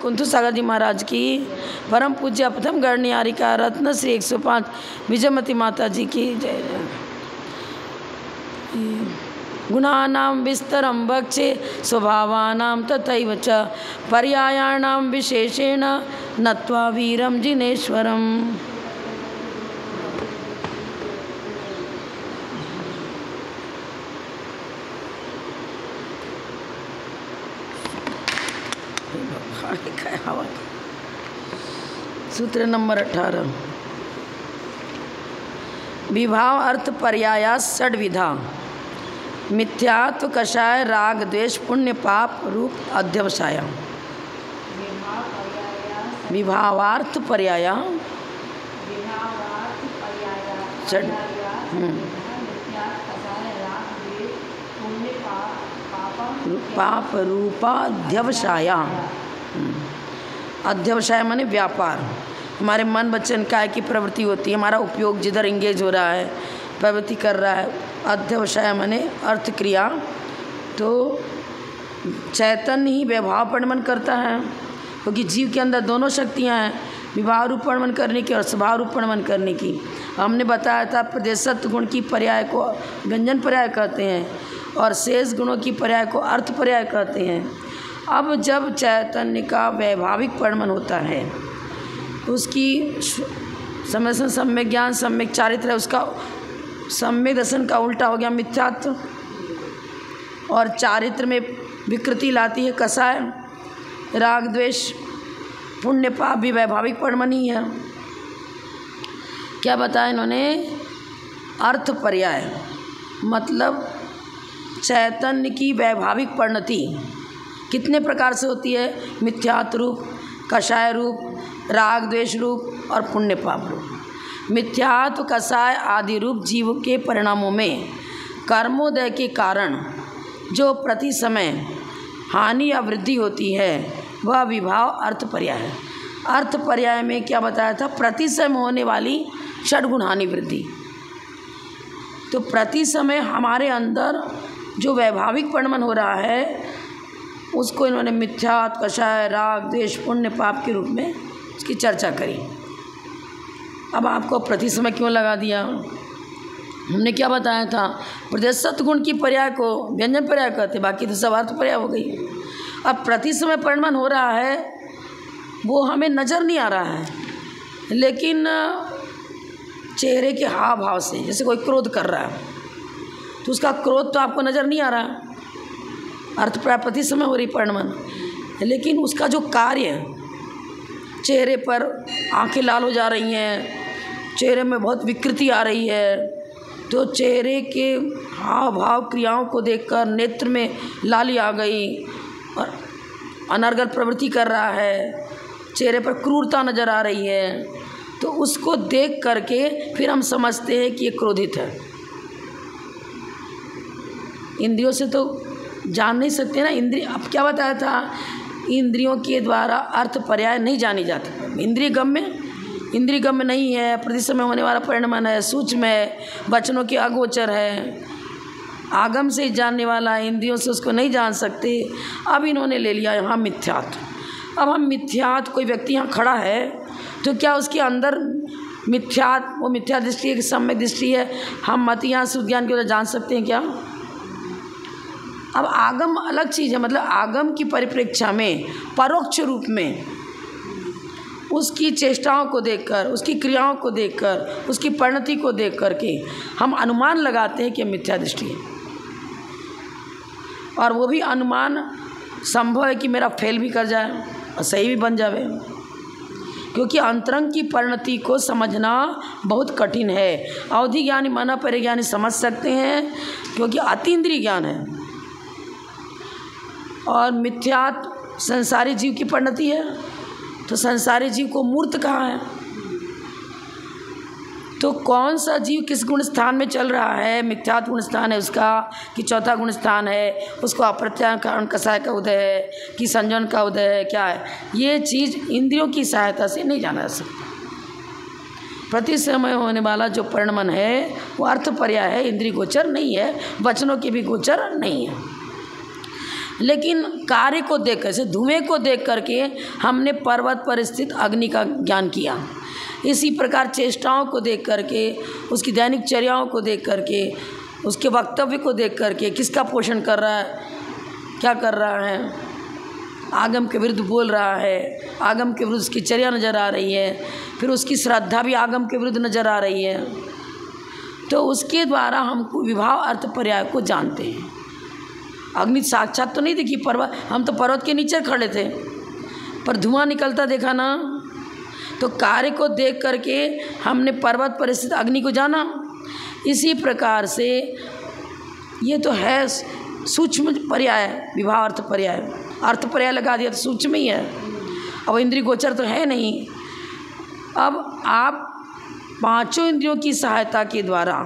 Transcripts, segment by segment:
कुंतु सागर जी महाराज की परम पूज्य प्रथम गणनियारिका रत्न श्री 105 विजयमती माता जी की जय। गुणानां विस्तरं वक्षे स्वभावानां तथैव च पर्यायाणां विशेषेण नत्वा वीरं जिनेश्वरम्। सूत्र नंबर 18। विभाव अर्थ पर्याया षड्विधा मिथ्यात्व कषाय राग द्वेष पुण्य पाप रूप अध्यवसाय। विभावार्थ पर्याया षड पाप रूपाध्यवसाया। अध्यवसाय माने व्यापार। हमारे मन वचन काय की प्रवृत्ति होती है, हमारा उपयोग जिधर इंगेज हो रहा है, प्रवृत्ति कर रहा है। अध्यवसाय माने अर्थ क्रिया। तो चैतन्य ही वैभाव परिणमन करता है, क्योंकि जीव के अंदर दोनों शक्तियां हैं, विभाव रूप परिणमन करने की और स्वभाव रूप परिणमन करने की। हमने बताया था प्रदेशत्व गुण की पर्याय को व्यंजन पर्याय कहते हैं और शेष गुणों की पर्याय को अर्थ पर्याय कहते हैं। अब जब चैतन्य का वैभाविक परिणमन होता है, उसकी सम्यक सम्यक ज्ञान सम्यक चारित्र है, उसका सम्यक दर्शन का उल्टा हो गया मिथ्यात्व, और चारित्र में विकृति लाती है कषाय राग द्वेष पुण्य पाप भी वैभाविक परिणमन ही है। क्या बताया इन्होंने? अर्थ पर्याय मतलब चैतन्य की वैभाविक परिणति कितने प्रकार से होती है? मिथ्यात्व रूप, कषाय रूप, राग द्वेष रूप और पुण्य पाप रूप। मिथ्यात्व कषाय आदि रूप जीव के परिणामों में कर्मोदय के कारण जो प्रति समय हानि या वृद्धि होती है वह विभाव अर्थ पर्याय है। अर्थ पर्याय में क्या बताया था? प्रति समय होने वाली षड्गुण हानि वृद्धि। तो प्रति समय हमारे अंदर जो वैभाविक परिणमन हो रहा है उसको इन्होंने मिथ्यात्व कषाय राग द्वेष पुण्य पाप के रूप में उसकी चर्चा करी। अब आपको प्रति समय क्यों लगा दिया? हमने क्या बताया था? प्रदेशत्व गुण की पर्याय को व्यंजन पर्याय कहते, बाकी तो सब अर्थ पर्याय हो गई। अब प्रति समय परिणमन हो रहा है वो हमें नज़र नहीं आ रहा है, लेकिन चेहरे के हाव भाव से, जैसे कोई क्रोध कर रहा है तो उसका क्रोध तो आपको नज़र नहीं आ रहा, अर्थ प्रति समय हो रही परिणमन, लेकिन उसका जो कार्य, चेहरे पर आंखें लाल हो जा रही हैं, चेहरे में बहुत विकृति आ रही है, तो चेहरे के हाव भाव क्रियाओं को देखकर नेत्र में लाली आ गई और अनर्गल प्रवृत्ति कर रहा है, चेहरे पर क्रूरता नज़र आ रही है, तो उसको देख करके फिर हम समझते हैं कि ये क्रोधित है। इंद्रियों से तो जान नहीं सकते ना इंद्रिय। अब क्या बताया था? इंद्रियों के द्वारा अर्थ पर्याय नहीं जानी जाती। इंद्रिय गम्य नहीं है, प्रति समय होने वाला परिणमन है, सूक्ष्म है, वचनों के अगोचर है, आगम से ही जानने वाला है, इंद्रियों से उसको नहीं जान सकते। अब इन्होंने ले लिया यहाँ मिथ्यात्व। अब हम मिथ्यात्व, कोई व्यक्ति यहाँ खड़ा है तो क्या उसके अंदर वो मिथ्या दृष्टि है कि सम्यक दृष्टि है? हम मतियाँ सुज्ञान की वजह जान सकते हैं क्या? अब आगम अलग चीज़ है, मतलब आगम की परिप्रेक्षा में परोक्ष रूप में उसकी चेष्टाओं को देखकर, उसकी क्रियाओं को देखकर, उसकी परिणति को देख करके हम अनुमान लगाते हैं कि मिथ्या दृष्टि है, और वो भी अनुमान संभव है कि मेरा फेल भी कर जाए और सही भी बन जाए, क्योंकि अंतरंग की परिणति को समझना बहुत कठिन है। अवधि ज्ञानी मन परिज्ञानी समझ सकते हैं क्योंकि अतीन्द्रिय ज्ञान है, और मिथ्यात्व संसारी जीव की परिणति है, तो संसारी जीव को मूर्त कहा है। तो कौन सा जीव किस गुण स्थान में चल रहा है? मिथ्यात्व गुण स्थान है उसका कि चौथा गुण स्थान है, उसको अप्रत्यायन कारण कषाय का उदय है कि संजन का उदय है, क्या है? ये चीज़ इंद्रियों की सहायता से नहीं जाना जा सकता। प्रति समय होने वाला जो परिणमन है वो अर्थ पर्याय है, इंद्रिय गोचर नहीं है, वचनों के भी गोचर नहीं है। लेकिन कार्य को देख कर, धुएं को देख करके हमने पर्वत पर स्थित अग्नि का ज्ञान किया। इसी प्रकार चेष्टाओं को देख करके, उसकी दैनिक चर्याओं को देख करके, उसके वक्तव्य को देख करके, किसका पोषण कर रहा है, क्या कर रहा है, आगम के विरुद्ध बोल रहा है, आगम के विरुद्ध उसकी चर्या नज़र आ रही है, फिर उसकी श्रद्धा भी आगम के विरुद्ध नज़र आ रही है, तो उसके द्वारा हमको विभाव अर्थ पर्याय को जानते हैं। अग्नि साक्षात तो नहीं देखी, पर्वत, हम तो पर्वत के नीचे खड़े थे पर धुआं निकलता देखा ना, तो कार्य को देख करके हमने पर्वत पर स्थित अग्नि को जाना। इसी प्रकार से ये तो है सूक्ष्म पर्याय, विभाव अर्थ पर्याय, अर्थ पर्याय लगा दिया तो सूक्ष्म ही है, अब इंद्रिय गोचर तो है नहीं। अब आप पांचों इंद्रियों की सहायता के द्वारा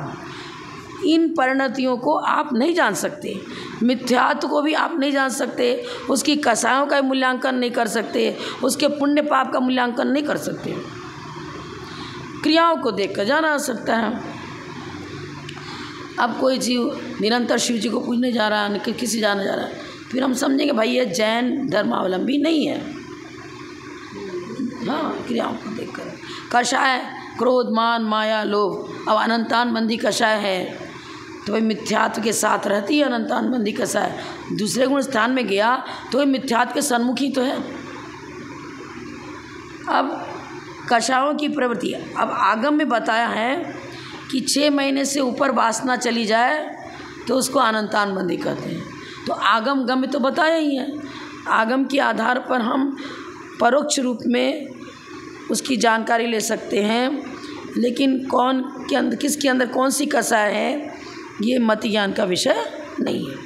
इन परिणतियों को आप नहीं जान सकते, मिथ्यात्व को भी आप नहीं जान सकते, उसकी कसायों का मूल्यांकन नहीं कर सकते, उसके पुण्य पाप का मूल्यांकन नहीं कर सकते, क्रियाओं को देखकर जाना जा सकता है। अब कोई जीव निरंतर शिव जी को पूजने जा रहा है, किसी जाने जा रहा है, फिर हम समझेंगे भाई ये जैन धर्मावलंबी नहीं है। हाँ, क्रियाओं को देखकर कषाय क्रोध मान माया लोभ, अब अनंतान बंदी कषाय है तो भाई मिथ्यात्व के साथ रहती है अनंतान बंदी कषाय, दूसरे गुण स्थान में गया तो वही मिथ्यात्व के सन्मुखी तो है। अब कषायों की प्रवृत्ति, अब आगम में बताया है कि 6 महीने से ऊपर वासना चली जाए तो उसको अनंतान बंदी कहते हैं। तो आगम गम्य तो बताया ही है, आगम के आधार पर हम परोक्ष रूप में उसकी जानकारी ले सकते हैं, लेकिन कौन के अंदर, किसके अंदर कौन सी कषाय है, ये मति ज्ञान का विषय नहीं है।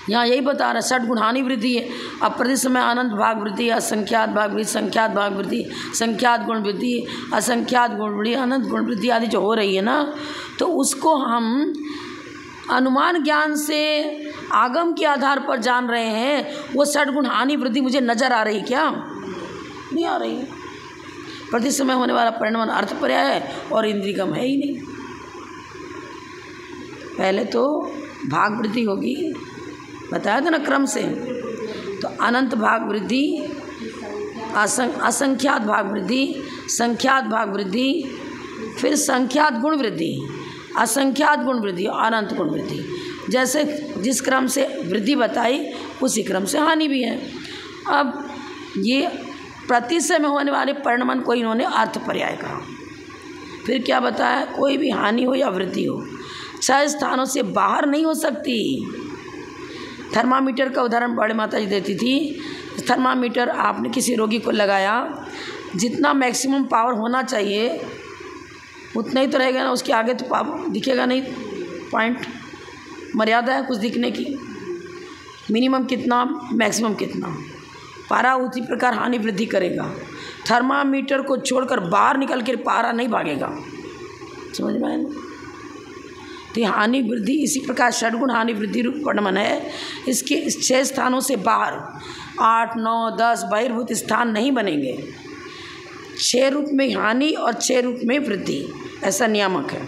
यहाँ यही बता रहा है षट गुणानी वृद्धि है। अब प्रति समय आनंद भाग वृद्धि, असंख्यात भाग वृद्धि, संख्यात भाग वृद्धि, संख्यात गुण वृद्धि, असंख्यात गुण वृद्धि, अनंत गुण वृद्धि आदि जो हो रही है ना, तो उसको हम अनुमान ज्ञान से आगम के आधार पर जान रहे हैं। वो षट गुण हानि वृद्धि मुझे नजर आ रही क्या? नहीं आ रही। प्रति समय होने वाला परिणाम अर्थ पर्याय है और इंद्रियगम है ही नहीं। पहले तो भाग वृद्धि होगी, बताया था ना क्रम से, तो अनंत भाग वृद्धि, असंख्यात भाग वृद्धि, संख्यात भाग वृद्धि, फिर संख्यात गुण वृद्धि, असंख्यात गुण वृद्धि और अनंत गुण वृद्धि। जैसे जिस क्रम से वृद्धि बताई उसी क्रम से हानि भी है। अब ये प्रतिशय में होने वाले परिणमन को इन्होंने अर्थ पर्याय कहा। फिर क्या बताया, कोई भी हानि हो या वृद्धि हो 6 स्थानों से बाहर नहीं हो सकती। थर्मामीटर का उदाहरण बड़े माता जी देती थी। थर्मामीटर आपने किसी रोगी को लगाया, जितना मैक्सिमम पावर होना चाहिए उतना ही तो रहेगा ना, उसके आगे तो पावर दिखेगा नहीं। पॉइंट मर्यादा है कुछ दिखने की, मिनिमम कितना मैक्सिमम कितना। पारा उसी प्रकार हानि वृद्धि करेगा। थर्मामीटर को छोड़कर बाहर निकल कर पारा नहीं भागेगा, समझ में आया ना। तो हानि वृद्धि इसी प्रकार षडगुण हानि वृद्धि रूप परिणमन है। इसके 6 स्थानों से बाहर 8, 9, 10 बहिर्भूत स्थान नहीं बनेंगे। 6 रूप में हानि और 6 रूप में वृद्धि, ऐसा नियामक है।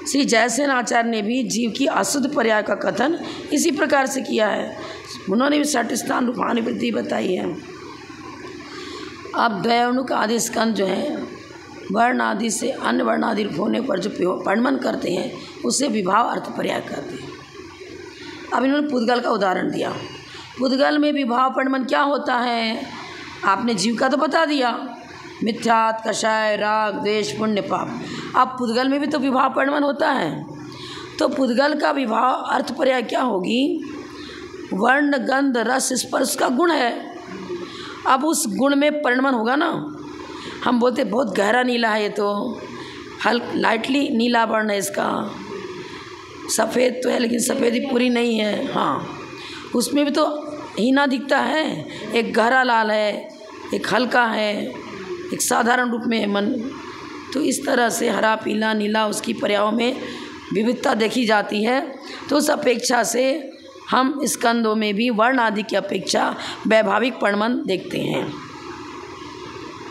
श्री जयसेन आचार्य ने भी जीव की अशुद्ध पर्याय का कथन इसी प्रकार से किया है। उन्होंने भी 60 स्थान रूप हानि वृद्धि बताई है। अब द्वयोनुक आदि स्कंद जो है वर्ण आदि से अन्य वर्ण आदि होने पर जो परिणमन करते हैं उसे विभाव अर्थ पर्याय करते हैं। अब इन्होंने पुद्गल का उदाहरण दिया। पुद्गल में विभाव परिणमन क्या होता है, आपने जीव का तो बता दिया, मिथ्यात, कषाय, राग, द्वेष, पुण्य, पाप। अब पुद्गल में भी तो विभाव परिणमन होता है, तो पुद्गल का विभाव अर्थ पर्याय क्या होगी, वर्ण, गंध, रस, स्पर्श का गुण है। अब उस गुण में परिणमन होगा ना। हम बोलते बहुत गहरा नीला है, ये तो लाइटली नीला वर्ण है इसका, सफ़ेद तो है लेकिन सफ़ेदी पूरी नहीं है। हाँ, उसमें भी तो हीना दिखता है, एक गहरा लाल है, एक हल्का है, एक साधारण रूप में है मन। तो इस तरह से हरा, पीला, नीला उसकी पर्यायों में विविधता देखी जाती है। तो उस अपेक्षा से हम स्कंदों में भी वर्ण आदि की अपेक्षा वैभाविक परिणमन देखते हैं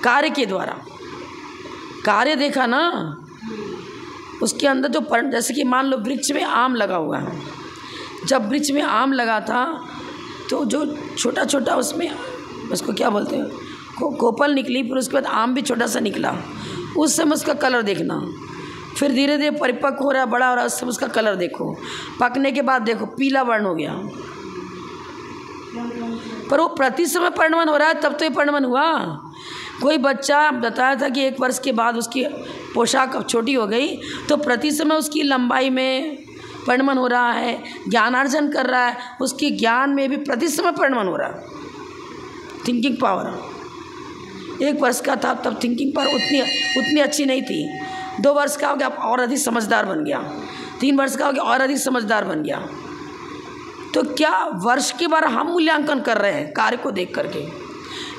कार्य के द्वारा। कार्य देखा ना, उसके अंदर जो जैसे कि मान लो वृक्ष में आम लगा हुआ है, जब वृक्ष में आम लगा था तो जो छोटा छोटा उसमें उसको क्या बोलते हैं कोपल निकली, फिर उसके बाद आम भी छोटा सा निकला। उस समय उसका कलर देखना, फिर धीरे धीरे परिपक्व हो रहा है, बड़ा हो रहा है, उस समय उसका कलर देखो। पकने के बाद देखो पीला वर्ण हो गया, पर वो प्रति समय परिणमन हो रहा है, तब तो ये परिणमन हुआ। कोई बच्चा बताया था कि 1 वर्ष के बाद उसकी पोशाक अब छोटी हो गई, तो प्रति समय उसकी लंबाई में परिणमन हो रहा है, ज्ञानार्जन कर रहा है, उसके ज्ञान में भी प्रति समय परिणमन हो रहा है। थिंकिंग पावर 1 वर्ष का था तब थिंकिंग पावर उतनी अच्छी नहीं थी। 2 वर्ष का हो गया और अधिक समझदार बन गया, 3 वर्ष का हो गया और अधिक समझदार बन गया। तो क्या वर्ष के बार हम मूल्यांकन कर रहे हैं कार्य को देख करके,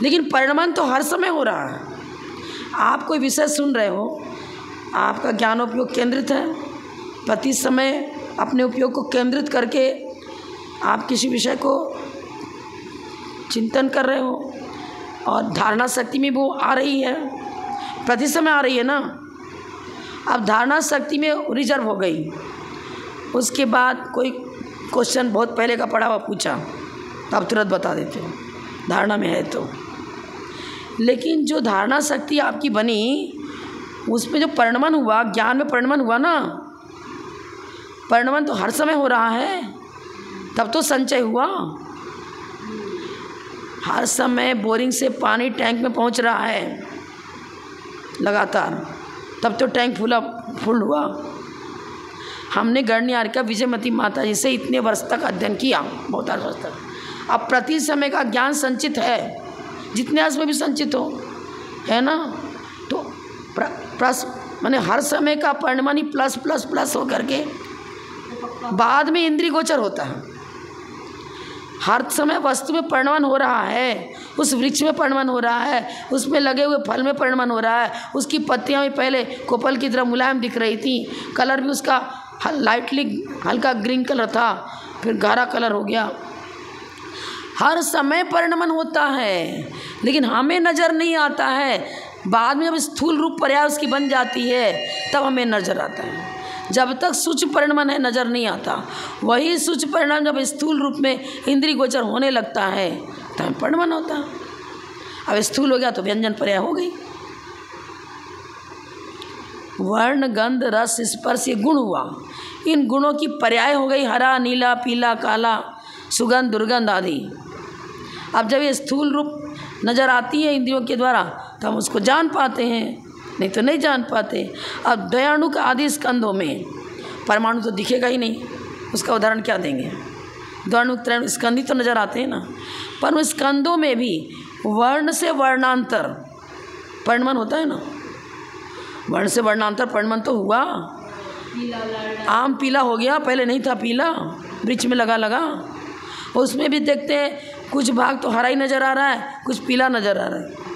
लेकिन परिणमन तो हर समय हो रहा है। आप कोई विषय सुन रहे हो, आपका ज्ञानोपयोग केंद्रित है, प्रति समय अपने उपयोग को केंद्रित करके आप किसी विषय को चिंतन कर रहे हो, और धारणा शक्ति में वो आ रही है, प्रति समय आ रही है ना। अब धारणा शक्ति में रिजर्व हो गई, उसके बाद कोई क्वेश्चन बहुत पहले का पढ़ा हुआ पूछा तो आप तुरंत बता देते हो धारणा में है तो। लेकिन जो धारणा शक्ति आपकी बनी उसमें जो परिणमन हुआ, ज्ञान में परिणमन हुआ ना, परिणमन तो हर समय हो रहा है, तब तो संचय हुआ। हर समय बोरिंग से पानी टैंक में पहुंच रहा है लगातार, तब तो टैंक फुल हुआ। हमने गणनिहारिका विजयमती माता जी से इतने वर्ष तक अध्ययन किया, बहुत वर्ष तक। अब प्रति समय का ज्ञान संचित है, जितने वर्ष में भी संचित हो, है ना। तो प्लस माने हर समय का परिणमन ही प्लस प्लस प्लस हो करके बाद में इंद्रिय गोचर होता है। हर समय वस्तु में परिणमन हो रहा है, उस वृक्ष में परिणमन हो रहा है, उसमें लगे हुए फल में परिणमन हो रहा है। उसकी पत्तियां भी पहले कोपल की तरह मुलायम दिख रही थी, कलर भी उसका लाइटली हल्का ग्रीन कलर था, फिर गाढ़ा कलर हो गया। हर समय परिणमन होता है, लेकिन हमें नज़र नहीं आता है। बाद में जब स्थूल रूप पर्याय उसकी बन जाती है तब हमें नज़र आता है। जब तक सूक्ष्म परिणमन है नज़र नहीं आता। वही सूक्ष्म परिणाम जब स्थूल रूप में इंद्रिय गोचर होने लगता है तब परिणमन होता है। अब स्थूल हो गया तो व्यंजन पर्याय हो गई। वर्ण गंध रस स्पर्श ये गुण हुआ, इन गुणों की पर्याय हो गई हरा नीला पीला काला सुगंध दुर्गंध आदि। अब जब ये स्थूल रूप नज़र आती है इंद्रियों के द्वारा तो हम उसको जान पाते हैं, नहीं तो नहीं जान पाते। अब द्वयाणुक आदि स्कंदों में परमाणु तो दिखेगा ही नहीं, उसका उदाहरण क्या देंगे। द्वयाणुक त्रयाणुक स्कंद ही तो नज़र आते हैं ना, पर उन स्कंदों में भी वर्ण से वर्णांतर परिणमन होता है ना। वर्ण से वर्णांतर परिणमन तो हुआ। आम पीला हो गया, पहले नहीं था पीला, वृक्ष में लगा। उसमें भी देखते हैं कुछ भाग तो हरा ही नज़र आ रहा है, कुछ पीला नज़र आ रहा है।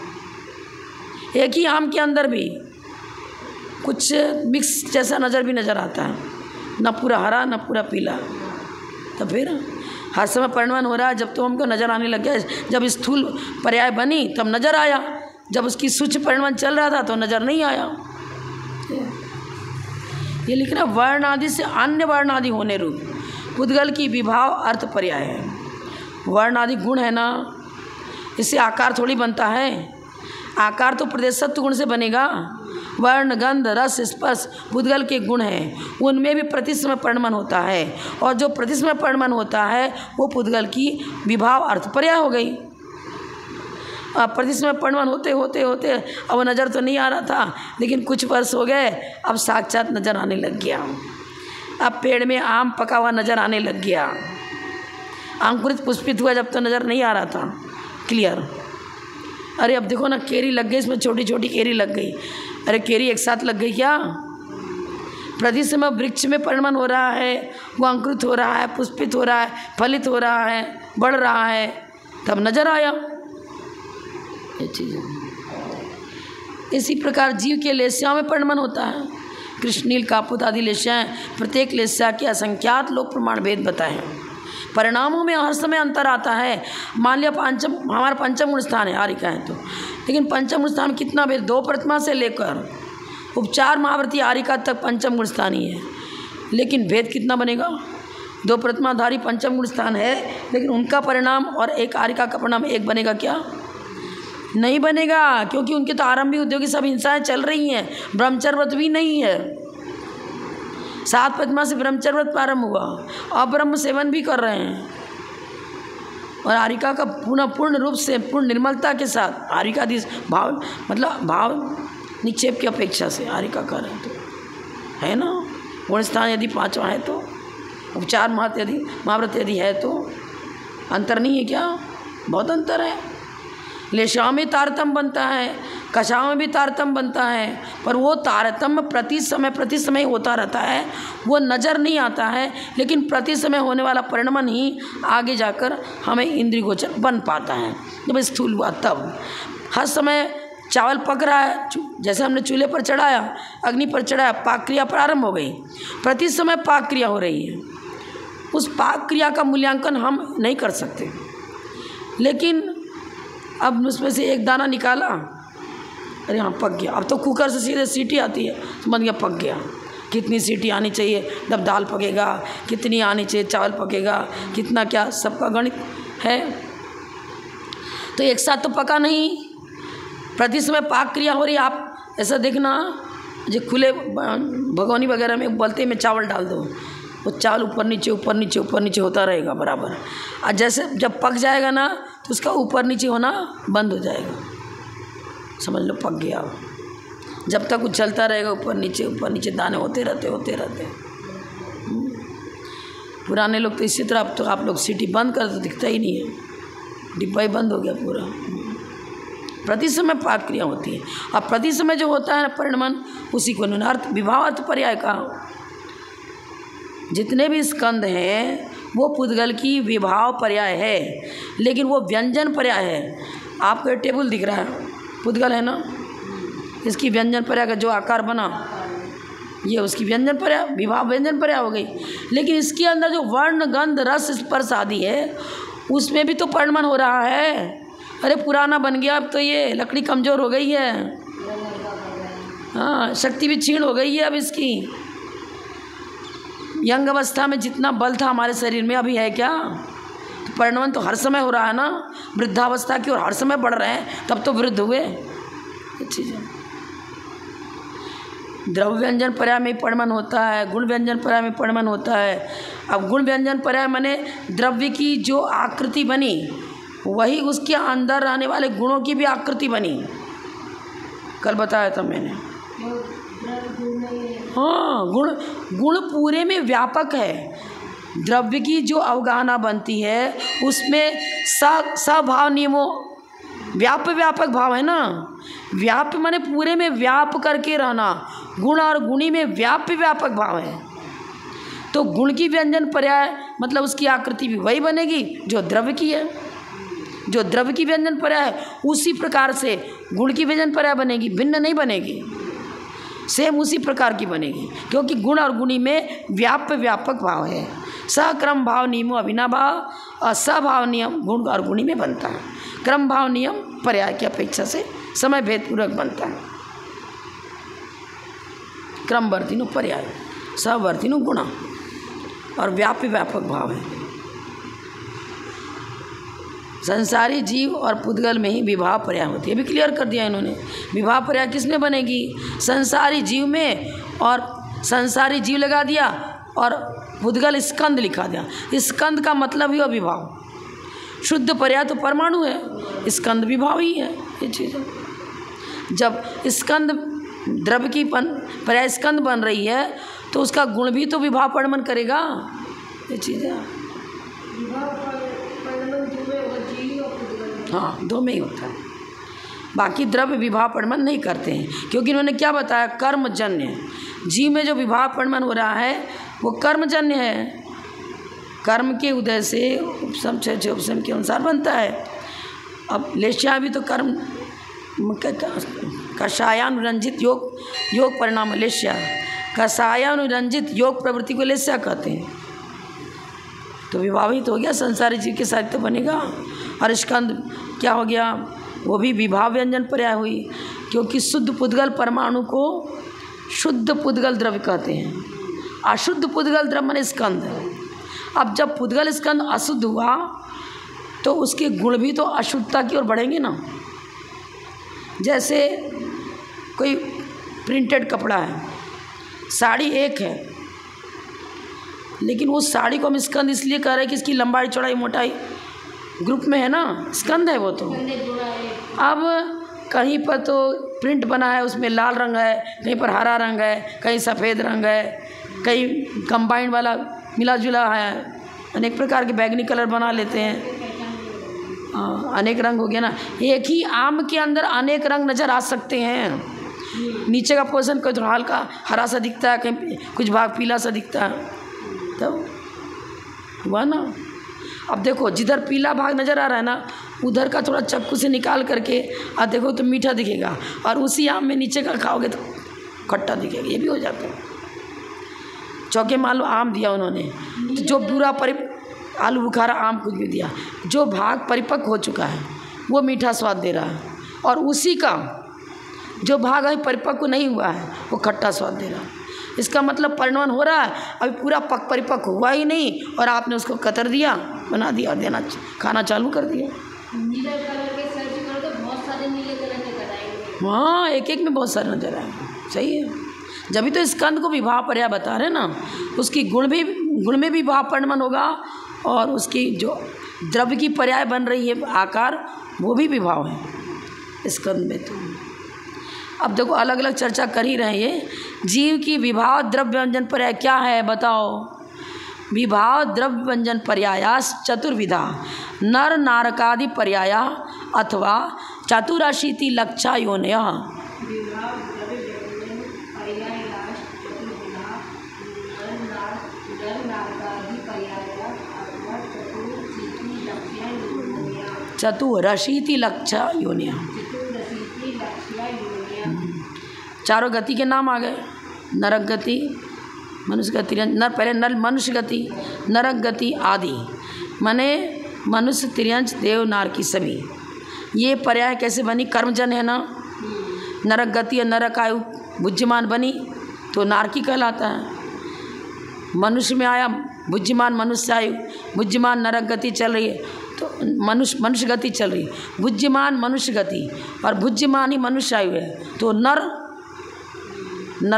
एक ही आम के अंदर भी कुछ मिक्स जैसा नज़र आता है, न पूरा हरा न पूरा पीला। तो फिर हर समय परिणमन हो रहा है। जब तो हमको नज़र आने लग गया, जब स्थूल पर्याय बनी तब नज़र आया, जब उसकी सूक्ष्म परिणमन चल रहा था तो नज़र नहीं आया। ये लिखना वर्ण आदि से अन्य वर्ण आदि होने रूप पुद्गल की विभाव अर्थ पर्याय है। वर्ण आदि गुण है ना, इससे आकार थोड़ी बनता है। आकार तो प्रदेशत्व गुण से बनेगा। वर्ण गंध रस स्पर्श पुद्गल के गुण हैं, उनमें भी प्रतिसमय परिणमन होता है, और जो प्रतिसमय परिणमन होता है वो पुद्गल की विभाव अर्थ पर्याय हो गई। अब प्रतिसमय परिणमन होते होते होते अब नज़र तो नहीं आ रहा था, लेकिन कुछ वर्ष हो गए अब साक्षात नज़र आने लग गया। अब पेड़ में आम पका हुआ नज़र आने लग गया, अंकुरित पुष्पित हुआ जब तो नज़र नहीं आ रहा था क्लियर। अरे अब देखो ना केरी लग गई, इसमें छोटी छोटी केरी लग गई। अरे केरी एक साथ लग गई क्या? प्रति समय वृक्ष में परिणमन हो रहा है, वो अंकुरित हो रहा है, पुष्पित हो रहा है, फलित हो रहा है, बढ़ रहा है, तब नज़र आया ये चीज़। इसी प्रकार जीव के लेस्याओं में परिणमन होता है। कृष्णनील कापुत आदि लेस्याएँ, प्रत्येक लेस्या के असंख्यात लोक प्रमाण भेद बताए हैं। परिणामों में हर समय अंतर आता है। मान लिया हमारा पंचम गुण स्थान है आरिका है तो, लेकिन पंचम गुण स्थान में कितना भेद, 2 प्रतिमा से लेकर उपचार महाव्रती आरिका तक पंचम गुण स्थान ही है, लेकिन भेद कितना बनेगा? दो प्रतिमाधारी पंचम गुण स्थान है, लेकिन उनका परिणाम और एक आरिका का परिणाम एक बनेगा क्या? नहीं बनेगा, क्योंकि उनके तो आरंभिक उद्योगी सब हिंसाएं चल रही हैं, ब्रह्मचर्य व्रत भी नहीं है। 7 प्रतिमा से ब्रह्मचर्य व्रत प्रारंभ हुआ, अब ब्रह्म सेवन भी कर रहे हैं, और आरिका का पूर्ण रूप से पूर्ण निर्मलता के साथ आरिका भाव मतलब भाव निक्षेप की अपेक्षा से आरिका कर रहे हैं, तो है ना। गुण स्थान यदि 5वां है तो, उपचार महत्व यदि महाव्रत यदि है तो अंतर नहीं है क्या? बहुत अंतर है। लेशाओं में तारतम्य बनता है, कषायों में भी तारतम्य बनता है, पर वो तारतम्य प्रति समय होता रहता है, वो नज़र नहीं आता है, लेकिन प्रति समय होने वाला परिणमन ही आगे जाकर हमें इंद्रिय गोचर बन पाता है। जब स्थूल हुआ तब हर समय चावल पक रहा है, जैसे हमने चूल्हे पर चढ़ाया, अग्नि पर चढ़ाया, पाक क्रिया प्रारंभ हो गई, प्रति समय पाक क्रिया हो रही है। उस पाक क्रिया का मूल्यांकन हम नहीं कर सकते, लेकिन अब उसमें से एक दाना निकाला, अरे हाँ पक गया। अब तो कुकर से सीधे सीटी आती है, समझ गया पक गया। कितनी सीटी आनी चाहिए तब दाल पकेगा, कितनी आनी चाहिए चावल पकेगा, कितना क्या सबका गणित है। तो एक साथ तो पका नहीं, प्रति समय पाक क्रिया हो रही है। आप ऐसा देखना, जो खुले भगोनी वगैरह में उबलते में चावल डाल दो, वो चावल ऊपर नीचे होता रहेगा बराबर, और जैसे जब पक जाएगा ना तो उसका ऊपर नीचे होना बंद हो जाएगा, समझ लो पक गया। जब तक वो चलता रहेगा ऊपर नीचे दाने होते रहते। पुराने लोग तो इसी तरह, अब तो आप लोग सीटी बंद कर तो दिखता ही नहीं है, डिब्बा ही बंद हो गया पूरा। प्रति समय पाक क्रिया होती है, अब प्रति समय जो होता है परिणमन, उसी को अर्थ विभाव अर्थ पर्याय का। जितने भी स्कंद हैं वो पुद्गल की विभाव पर्याय है, लेकिन वो व्यंजन पर्याय है। आपको टेबल दिख रहा है, पुद्गल है ना, इसकी व्यंजन पर्याय का जो आकार बना, ये उसकी व्यंजन पर्याय, विभाव व्यंजन पर्याय हो गई। लेकिन इसके अंदर जो वर्ण गंध रस स्पर्श आदि है, उसमें भी तो परिणमन हो रहा है। अरे पुराना बन गया, अब तो ये लकड़ी कमज़ोर हो गई है, हाँ शक्ति भी क्षीण हो गई है अब इसकी। यंग अवस्था में जितना बल था हमारे शरीर में अभी है क्या? तो परिणमन तो हर समय हो रहा है ना, वृद्धावस्था की ओर हर समय बढ़ रहे हैं, तब तो वृद्ध हुए। चीज़ द्रव्य व्यंजन पर्याय में परिणमन होता है, गुण व्यंजन पर्याय में परिणमन होता है। अब गुण व्यंजन पर्याय माने द्रव्य की जो आकृति बनी, वही उसके अंदर रहने वाले गुणों की भी आकृति बनी। कल बताया था मैंने, हाँ गुण पूरे में व्यापक है। द्रव्य की जो अवगाहना बनती है उसमें सभाव नियमों, व्यापक भाव है ना, व्याप माने पूरे में व्याप करके रहना, गुण और गुणी में व्यापक भाव है। तो गुण की व्यंजन पर्याय मतलब उसकी आकृति भी वही बनेगी जो द्रव्य की है। जो द्रव्य की व्यंजन पर्याय है उसी प्रकार से गुण की व्यंजन पर्याय बनेगी, भिन्न नहीं बनेगी, सेम उसी प्रकार की बनेगी, क्योंकि गुण और गुणी में व्यापक भाव है। सक्रम भाव नियमो अभिनव भाव और सभाव नियम गुण और गुणी में बनता है। क्रम भाव नियम पर्याय की अपेक्षा से समय भेदपूर्वक बनता है। क्रमवर्तिनो पर्याय, सवर्तिनो गुण और व्यापक भाव है। संसारी जीव और पुद्गल में ही विभाव पर्याय होती है। अभी क्लियर कर दिया इन्होंने, विभाव पर्याय किस में बनेगी? संसारी जीव में, और संसारी जीव लगा दिया और पुद्गल स्कंद लिखा दिया। स्कंद का मतलब ही विभाव। शुद्ध पर्याय तो परमाणु है, स्कंद विभाव ही है। ये चीज़ जब स्कंद द्रव्य की पर्याय स्कंद बन रही है तो उसका गुण भी तो विभाव परिणमन करेगा। ये चीज़ है, हाँ दो में ही होता है। बाकी द्रव्य विभाव परिणमन नहीं करते हैं, क्योंकि इन्होंने क्या बताया, कर्मजन्य। जीव में जो विभाव परिणमन हो रहा है वो कर्मजन्य है। कर्म के उदय से उपसम छह उपसम के अनुसार बनता है। अब लेश्या भी तो कर्म कषायानुरंजित योग परिणाम लेश्या, कषायानुरंजित योग प्रवृत्ति को लेश्या कहते हैं। तो विभावित हो गया, संसारी जीव के साथ तो बनेगा। और स्कंद क्या हो गया, वो भी विभाव व्यंजन पर्याय हुई, क्योंकि शुद्ध पुद्गल परमाणु को शुद्ध पुद्गल द्रव्य कहते हैं। अशुद्ध पुद्गल द्रव्य माने स्कंद, अब जब पुद्गल स्कंद अशुद्ध हुआ तो उसके गुण भी तो अशुद्धता की ओर बढ़ेंगे ना। जैसे कोई प्रिंटेड कपड़ा है, साड़ी एक है, लेकिन उस साड़ी को हम स्कंद इसलिए कह रहे हैं कि इसकी लंबाई चौड़ाई मोटाई ग्रुप में है ना, स्कंद है वो तो। अब कहीं पर तो प्रिंट बना है, उसमें लाल रंग है, कहीं पर हरा रंग है, कहीं सफ़ेद रंग है, कहीं कंबाइंड वाला मिला जुला है, अनेक प्रकार के बैगनी कलर बना लेते हैं। अनेक रंग हो गया ना। एक ही आम के अंदर अनेक रंग नज़र आ सकते हैं। नीचे का पोर्शन कोई थोड़ा हल्का हरा सा दिखता है, कहीं कुछ भाग पीला सा दिखता है, तब हुआ ना। अब देखो जिधर पीला भाग नज़र आ रहा है ना, उधर का थोड़ा चाकू से निकाल करके देखो तो मीठा दिखेगा, और उसी आम में नीचे का खाओगे तो खट्टा दिखेगा। ये भी हो जाता है। चौके मान लो आम दिया उन्होंने, तो जो पूरा आलू बुखारा आम कुछ भी दिया, जो भाग परिपक्व हो चुका है वो मीठा स्वाद दे रहा है, और उसी का जो भाग अभी परिपक्व नहीं हुआ है वो खट्टा स्वाद दे रहा है। इसका मतलब परिणमन हो रहा है, अभी पूरा परिपक्व हुआ ही नहीं, और आपने उसको कतर दिया, बना दिया, और देना खाना चालू कर दिया। नीले कलर के सर्च करो तो बहुत सारे नीले कलर के कराएंगे। हाँ, एक एक में बहुत सारे नजर आएंगे। सही है, जब तो स्कंद को विभाव पर्याय बता रहे ना, उसकी गुण में भी भाव परिणमन होगा, और उसकी जो द्रव्य की पर्याय बन रही है आकार, वो भी विभाव है स्कंद में। तो अब देखो अलग अलग चर्चा कर ही रहे हैं। जीव की विभाव द्रव्य व्यंजन पर्याय क्या है बताओ। विभाव द्रव्य व्यंजन पर्यायास चतुर्विधा नर नारकादि पर्याया अथवा चतुराशीति लक्षा योनयः। चतुरशीति लक्षा योनिया, चारों गति के नाम आ गए। नरक गति, मनुष्य गति, नर पहले नर मनुष्य गति, नरक गति आदि, माने मनुष्य तिर्यंच देव नार की सभी। ये पर्याय कैसे बनी? कर्मजन है ना। नरक गति और नरक आयु बुद्धिमान बनी तो नारकी कहलाता है। मनुष्य में आया बुद्धिमान मनुष्य आयु, बुद्धिमान नरक गति चल रही है तो मनुष्य गति चल रही है, बुद्धिमान मनुष्य गति और बुद्धिमान ही मनुष्य आयु है, तो नर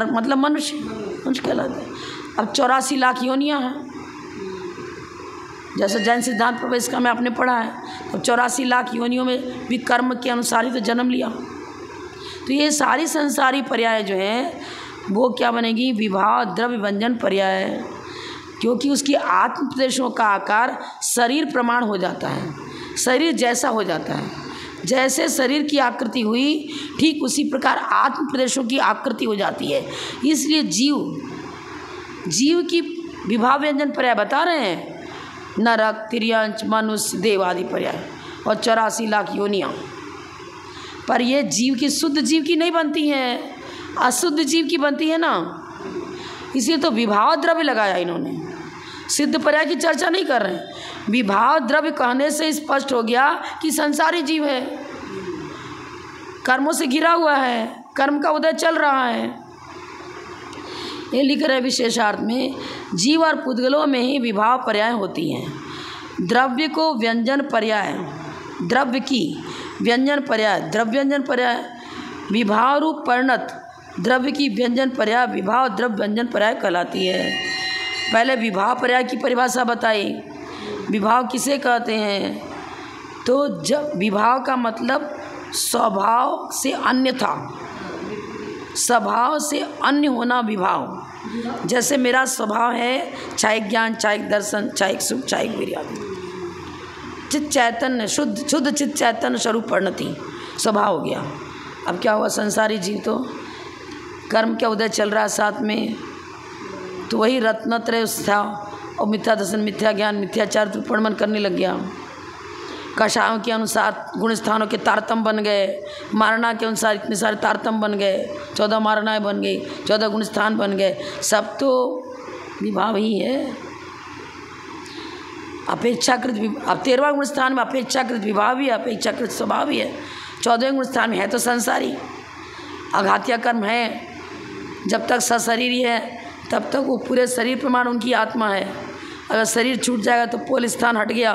मतलब मनुष्य कहलाता है। अब 84 लाख योनियाँ हैं, जैसे जैन सिद्धांत प्रवेश का में आपने पढ़ा है, तो 84 लाख योनियों में भी कर्म के अनुसार ही तो जन्म लिया। तो ये सारी संसारी पर्याय जो हैं वो क्या बनेगी? विभाव द्रव्य व्यंजन पर्याय, क्योंकि उसकी आत्म प्रदेशों का आकार शरीर प्रमाण हो जाता है, शरीर जैसा हो जाता है। जैसे शरीर की आकृति हुई, ठीक उसी प्रकार आत्म प्रदेशों की आकृति हो जाती है। इसलिए जीव की विभाव व्यंजन पर्याय बता रहे हैं, नरक, तिर्यंच, मनुष्य, देव आदि पर्याय, और 84 लाख योनियाँ। पर ये जीव की, शुद्ध जीव की नहीं बनती हैं, अशुद्ध जीव की बनती है ना। इसलिए तो विभाव द्रव्य लगाया इन्होंने, सिद्ध पर्याय की चर्चा नहीं कर रहे हैं। विभाव द्रव्य कहने से स्पष्ट हो गया कि संसारी जीव है, कर्मों से घिरा हुआ है, कर्म का उदय चल रहा है। ये लिख रहे विशेषार्थ में, जीव और पुद्गलों में ही विभाव पर्याय होती हैं। द्रव्य को व्यंजन पर्याय, द्रव्य की व्यंजन पर्याय, द्रव्य व्यंजन पर्याय, विभाव रूप परिणत द्रव्य की व्यंजन पर्याय विभाव द्रव्य व्यंजन पर्याय कहलाती है। पहले विभाव पर्याय की परिभाषा बताई। विभाव किसे कहते हैं? तो जब विभाव का मतलब स्वभाव से अन्य था, स्वभाव से अन्य होना विभाव। जैसे मेरा स्वभाव है चाहे ज्ञान, चाहे दर्शन, चाहे सुख, चाहे वीर्य आदि, चित्त चैतन्य, शुद्ध चित्त चैतन्य स्वरूप परिणति स्वभाव हो गया। अब क्या हुआ? संसारी जीव तो कर्म का उदय चल रहा है साथ में, तो वही रत्नत्रय था, और मिथ्या दर्शन, मिथ्या ज्ञान, मिथ्याचार परिणमन करने लग गया। कषायों के अनुसार गुण स्थानों के तारतम बन गए, मारणा के अनुसार इतने सारे तारतम बन गए, 14 मारणाएँ बन गई, 14 गुण स्थान बन गए। सब तो विभाव ही है। अपेक्षाकृत, अब 13वां गुण स्थान में अपेक्षाकृत विभाव भी है, अपेक्षाकृत स्वभाव भी है। 14वें गुण स्थान में है तो संसारी अघात्य कर्म है। जब तक सशरीरी है तब तक वो पूरे शरीर प्रमाण उनकी आत्मा है, अगर शरीर छूट जाएगा तो पोल स्थान हट गया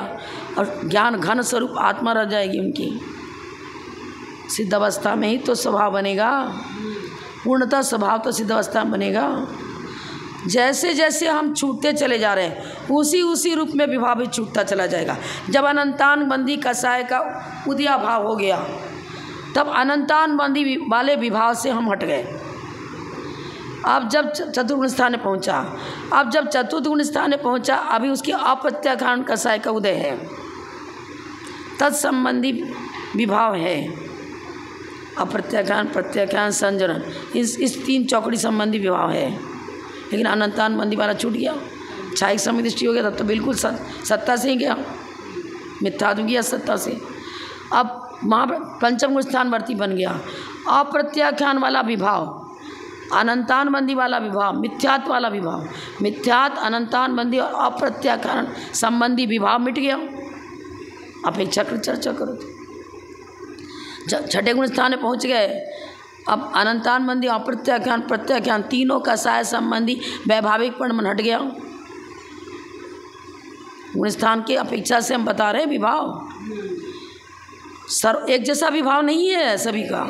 और ज्ञान घन स्वरूप आत्मा रह जाएगी उनकी। सिद्ध अवस्था में ही तो स्वभाव बनेगा, पूर्णतः स्वभाव तो सिद्ध अवस्था में बनेगा। जैसे जैसे हम छूटते चले जा रहे हैं उसी उसी रूप में विभाव भी छूटता चला जाएगा। जब अनंतान बंदी कसाय का उदया भाव हो गया तब अनंतान बंदी वाले विभाव से हम हट गए। अब जब चतुर्गुण स्थान में पहुंचा, अब जब चतुर्गुण स्थान में पहुंचा अभी उसकी अप्रत्याख्यान कसाय का उदय है, तत्संबंधी विभाव है। अप्रत्याख्यान, प्रत्याख्यान, संजरण, इस 3 चौकड़ी संबंधी विभाव है। लेकिन अनंतान बंदी वाला छूट गया, छायिक समय दृष्टि हो गया, तब तो बिल्कुल सत्ता से ही गया, मिथ्या तो गया सत्ता से। अब वहाँ पर पंचम गुण स्थानवर्ती बन गया। अप्रत्याख्यान वाला विभाव, अनंतान बंदी वाला विभाव, मिथ्यात्व वाला विभाव, मिथ्यात्व, अनंतान बंदी और अप्रत्याख्यान संबंधी विभाव मिट गया। अपेक्षाकृत चर्चा करो तो छठे गुण स्थान में पहुँच गए। अब अनंतान बंदी, अप्रत्याख्यान, प्रत्याख्यान तीनों का साय संबंधी वैभाविक परिणाम हट गया। गुण स्थान की अपेक्षा से हम बता रहे हैं विभाव एक जैसा विभाव नहीं है, सभी का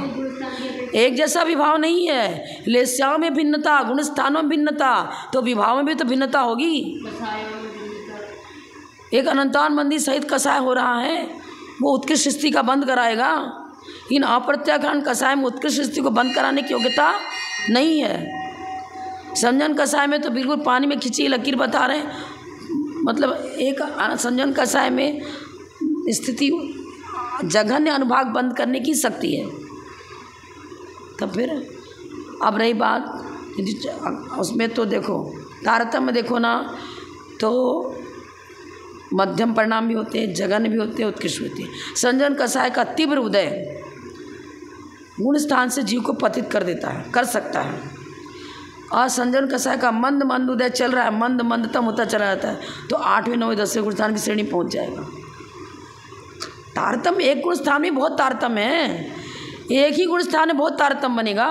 एक जैसा विभाव नहीं है। लेस्याओं में भिन्नता, गुण स्थानों में भिन्नता, तो विभाव में भी तो भिन्नता होगी। एक अनंतान बंदी सहित कसाय हो रहा है, वो उत्कृष्ट स्थिति का बंद कराएगा। इन अप्रत्याख्यान कसाय में उत्कृष्ट स्थिति को बंद कराने की योग्यता नहीं है। संजन कसाय में तो बिल्कुल पानी में खिंची लकीर बता रहे हैं। मतलब एक संजन कसाय में स्थिति जघन्य अनुभाग बंद करने की शक्ति है। तब फिर अब रही बात उसमें, तो देखो तारतम्य देखो ना, तो मध्यम परिणाम भी होते हैं, जघन्य भी होते हैं, उत्कृष्ट भी होते हैं। संजन कसाय का तीव्र उदय गुण स्थान से जीव को पतित कर देता है, कर सकता है। और संजन कसाय का मंद मंद उदय चल रहा है, मंद मंदतम होता चला जाता है, तो 8वें 9वें 10वें गुण स्थान की श्रेणी पहुंच जाएगा। तारतम्य एक गुण स्थान में बहुत तारतम्य है, एक ही गुण स्थान में बहुत तारतम्य बनेगा।